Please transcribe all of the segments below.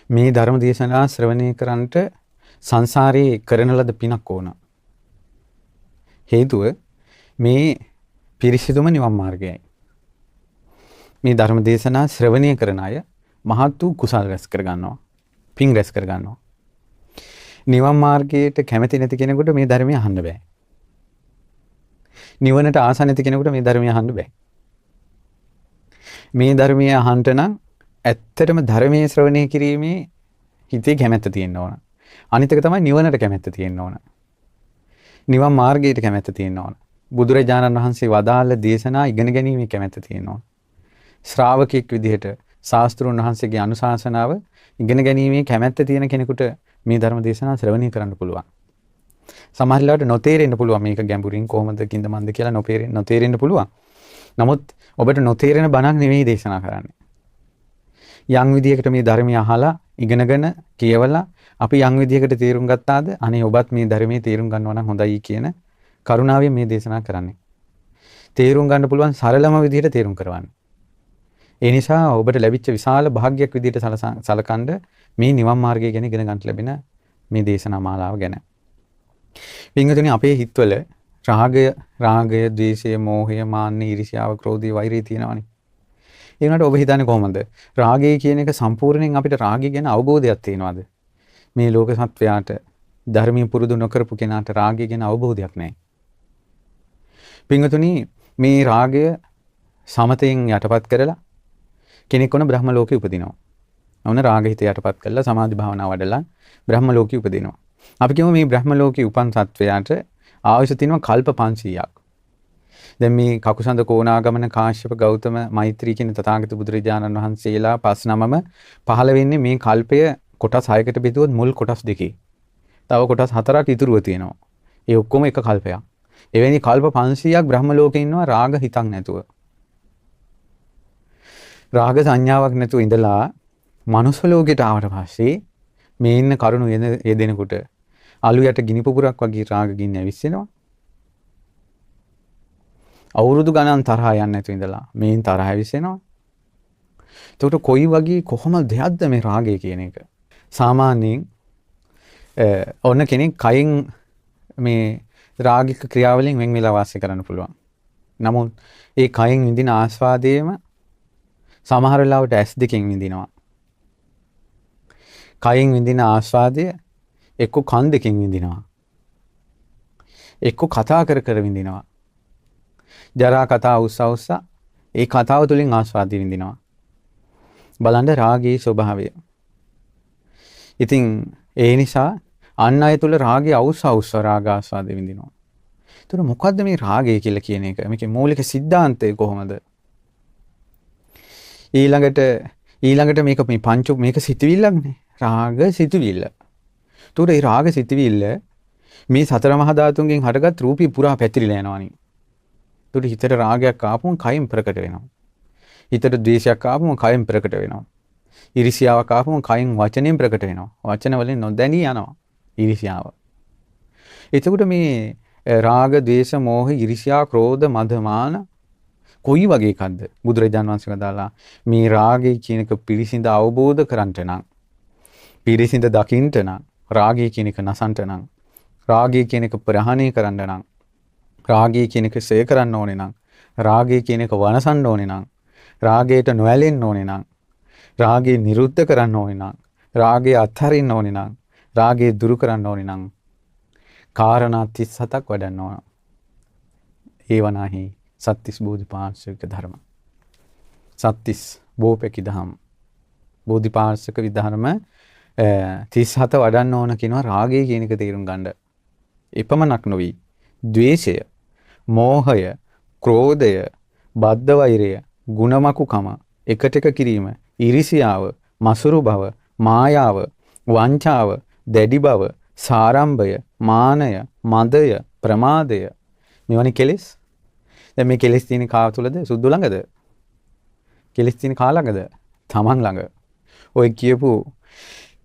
මේ ධර්ම දේශනා ශ්‍රවණය කරන්නට සංසාරේ කරන ලද පිනක් ඕන. හේතුව මේ පිරිසිදුම නිවන් මාර්ගයයි. මේ ධර්ම දේශනා ශ්‍රවණය කරන අය මහත් වූ කුසල් රැස් කර ගන්නවා. පින් රැස් කර ගන්නවා. නිවන් මාර්ගයට කැමති නැති කෙනෙකුට මේ ධර්මය අහන්න බෑ. නිවනට ආස නැති කෙනෙකුට මේ ධර්මය අහන්න බෑ. මේ ධර්මය අහන්නට නම් ඇත්තටම ධර්මයේ ශ්‍රවණය කිරීමේ හිතේ කැමැත්ත තියෙන්න ඕන. අනිත් එක තමයි නිවනට කැමැත්ත තියෙන්න ඕන. නිවන් මාර්ගයට කැමැත්ත තියෙන්න ඕන. බුදුරජාණන් වහන්සේ වදාළ දේශනා ඉගෙන ගැනීමේ කැමැත්ත තියෙන්න ඕන. ශ්‍රාවකෙක් විදිහට ශාස්ත්‍රඥ වහන්සේගේ අනුශාසනාව ඉගෙන ගැනීමේ කැමැත්ත තියෙන කෙනෙකුට මේ ධර්ම දේශනා ශ්‍රවණය කරන්න පුළුවන්. සමහර වෙලාවට නොතේරෙන්න පුළුවන් මේක ගැඹුරින් කොහොමද කින්ද මන්ද කියලා නොතේරෙන්න පුළුවන්. නමුත් ඔබට නොතේරෙන බණක් නෙවෙයි දේශනා කරන්නේ. යම් විදියකට මේ ධර්මය අහලා ඉගෙනගෙන කියවලා අපි යම් විදියකට තේරුම් ගත්තාද අනේ ඔබත් මේ ධර්මයේ තේරුම් ගන්නවා නම් හොඳයි කියන කරුණාවෙන් මේ දේශනා කරන්නේ. තේරුම් ගන්න පුළුවන් සරලම විදියට තේරුම් කරවන්න. ඒ නිසා ඔබට ලැබිච්ච විශාල භාග්‍යයක් විදියට සලකන්න මේ නිවන් මාර්ගය ගැන ඉගෙන ගන්න ලැබෙන මේ දේශනා මාලාව ගැන. පින්වතුනි අපේ හිතවල රාගය, ද්වේෂය, මෝහය, මාන්නය, ඊර්ෂ්‍යාව, ක්‍රෝධය, වෛරය තියෙනවානේ. ඒ වුණාට ඔබ හිතන්නේ කොහොමද? රාගය කියන එක සම්පූර්ණයෙන් අපිට රාගය ගැන අවබෝධයක් තියෙනවද? මේ ලෝක සත්වයාට ධර්මීය පුරුදු නොකරපු කෙනාට රාගය ගැන අවබෝධයක් නැහැ. පින්වතුනි මේ රාගය සමතෙන් යටපත් කරලා කෙනෙක් වුණ බ්‍රහ්ම ලෝකේ උපදිනවා. වුණ රාග හිත යටපත් කරලා සමාධි භාවනාව වඩලා බ්‍රහ්ම ලෝකේ උපදිනවා. අපි කියමු මේ බ්‍රහ්ම ලෝකේ උපන් සත්වයාට ආයුෂ තියෙනවා කල්ප 500ක්. දැන් මේ කකුසඳ කෝණාගමන කාශ්‍යප ගෞතම මෛත්‍රී කියන තථාගත බුදුරජාණන් වහන්සේලා 5 නමම පහළ වෙන්නේ මේ කල්පය කොටස් 6කට බෙදුවොත් මුල් කොටස් 2. තව කොටස් 4ක් ඉතුරුව තියෙනවා. ඒ ඔක්කොම එක කල්පයක්. එවැනි කල්ප 500ක් බ්‍රහ්ම ලෝකේ ඉන්නවා රාග හිතක් නැතුව. රාග සංඥාවක් නැතුව ඉඳලා මනුස්ස ලෝකයට ආවට පස්සේ මේ ඉන්න කරුණු යෙදෙනකොට අලු යට ගිනි පුපුරක් වගේ රාග ගින්න ඇවිස්සෙනවා. අවුරුදු ගණන් තරහා යන්නේ නැතුව ඉඳලා මේන් තරහ ඇවිස්සෙනවා. එතකොට කොයි වගේ කොහොම දෙයක්ද මේ රාගය කියන එක? සාමාන්‍යයෙන් ඔන්න කෙනෙක් කයින් මේ රාගික ක්‍රියාවලින් වෙන් වෙලා වාසය කරන්න පුළුවන්. නමුත් ඒ කයින් විඳින ආස්වාදයේම සමහර වෙලාවට ඇස් දෙකෙන් විඳිනවා. කයින් විඳින ආස්වාදය එක්ක කන් දෙකෙන් විඳිනවා. එක්ක කතා කර කර විඳිනවා. ජරා කතා උස්සා ඒ කතාව තුළින් ආස්වාදය විඳිනවා. බලන්න රාගයේ ස්වභාවය. ඉතින් ඒ නිසා අන් අය තුළ රාගය අවුස්ස රාග ආස්වාදය විඳිනවා. ඒතර මොකද්ද මේ රාගය කියලා කියන එක? මේකේ මූලික સિદ્ધාන්තය කොහොමද? ඊළඟට මේක සිතුවිල්ලක්නේ. රාග සිතුවිල්ල. ඒතර මේ රාග සිතුවිල්ල මේ සතර මහා ධාතුන්ගෙන් හටගත් රූපී පුරා පැතිරිලා යනවානේ. ඒතර හිතට රාගයක් ආපුවම කයින් ප්‍රකට වෙනවා. හිතට ද්වේෂයක් ආපුවම කයින් ප්‍රකට වෙනවා. ඊර්ෂ්‍යාවක් ආපුවම කයින් වචනෙන් ප්‍රකට වෙනවා. වචන වලින් නොදැනී යනවා ඊර්ෂ්‍යාව. එතකොට මේ රාග, ද්වේෂ, මෝහ, ඊර්ෂ්‍යා, ක්‍රෝධ, මද, මාන කොයි වගේ එකක්ද? බුදුරජාණන් වහන්සේ වදාලා මේ රාගය කියන එක පිරිසිඳ අවබෝධ කරන්ට නම්, පිරිසිඳ දකින්ට නම්, රාගය කියන එක නසන්ට නම්, රාගය කියන එක ප්‍රහාණය කරන්න නම්, රාගය කියන එක සේ කරන්න ඕනේ නම්, රාගය කියන එක වනසන්න ඕනේ නම්, රාගයට නොඇලෙන්න ඕනේ නම්, රාගය නිරුද්ධ කරන්න ඕනේ නම්, රාගය අත්හරින්න ඕනේ නම්, රාගය දුරු කරන්න ඕනේ නම් කාරණා 37ක් වඩන්න ඕන. ඒ වනාහි සත්‍තිස් බෝධිපාක්ෂික ධර්ම. සත්‍තිස් බෝපෙකි දහම්. බෝධිපාක්ෂික විධර්ම 37 වඩන්න ඕන කියනවා රාගය කියන එක තේරුම් ගන්න. එපමණක් නොවි. ද්වේෂය, මෝහය, ක්‍රෝධය, බද්ධ වෛරය, ගුණමකුකම, එකට කිරීම, ඊර්ෂ්‍යාව, මසුරු බව, මායාව, වංචාව, දැඩි බව, සාරම්භය, මානය, මදය, ප්‍රමාදය. මෙවැනි කෙලෙස්. දැන් මේ කෙලෙස් තියෙන කා තුලද? සුදු ළඟද? කෙලෙස් තියෙන කා ළඟද? තමන් ළඟ. ඔය කියපු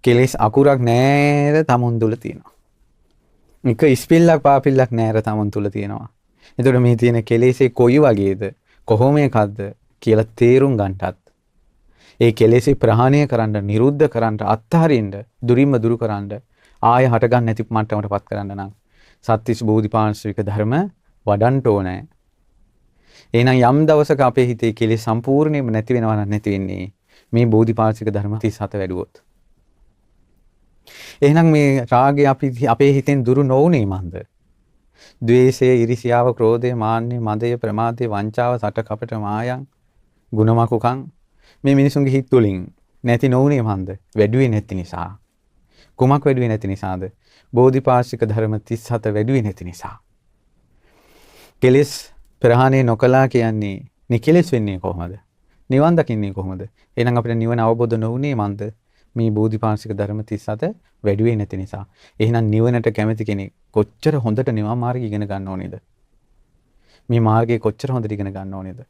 කෙලෙස් අකුරක් නෑර තමන් තුල තියෙනවා. එක ඉස්පිල්ලක් පාපිල්ලක් නෑර තමන් තුල තියෙනවා. එතකොට මේ තියෙන කෙලෙසේ කොයි වගේද? කොහොම එකක්ද කියලා තේරුම් ගන්නටත් ඒ කෙලෙසි ප්‍රහාණය කරන්න, නිරුද්ධ කරන්න, අත්හරින්න, දුරින්ම දුරු කරන්න, ආය හට ගන්න නැති මට්ටමටපත් කරන්න නම් සත්‍තිස් බෝධිපාක්ෂික ධර්ම වඩන්න ඕනේ. එහෙනම් යම් දවසක අපේ හිතේ කෙලෙස් සම්පූර්ණයෙන්ම නැති වෙනවා නම් නැති වෙන්නේ මේ බෝධිපාක්ෂික ධර්ම 37 වැඩුවොත්. එහෙනම් මේ රාගය අපේ හිතෙන් දුරු නොවුනේ මන්ද? ද්වේෂය, iriසියාව, ක්‍රෝධය, මාන්නය, මදය, ප්‍රමාදය, වංචාව, සට කපට මායම්, ගුණමකුකම් මේ මිනිසුන්ගේ හිත් වලින් නැති නොවුනේ මන්ද? වැඩුවේ නැති නිසා. කුමක් වැඩුවේ නැති නිසාද? බෝධිපාක්ෂික ධර්ම 37 වැඩුවේ නැති නිසා. කෙලෙස් ප්‍රහාණය නොකලා කියන්නේ නිකෙලෙස් වෙන්නේ කොහොමද? නිවන් දකින්නේ කොහොමද? එහෙනම් අපිට නිවන අවබෝධ නොවුනේ මන්ද? මේ බෝධිපාක්ෂික ධර්ම 37 වැඩුවේ නැති නිසා. එහෙනම් නිවනට කැමති කෙනෙක් කොච්චර හොඳට නිවන් මාර්ගය ඉගෙන ගන්න ඕනේද? මේ මාර්ගය කොච්චර හොඳට ඉගෙන ගන්න ඕනේද?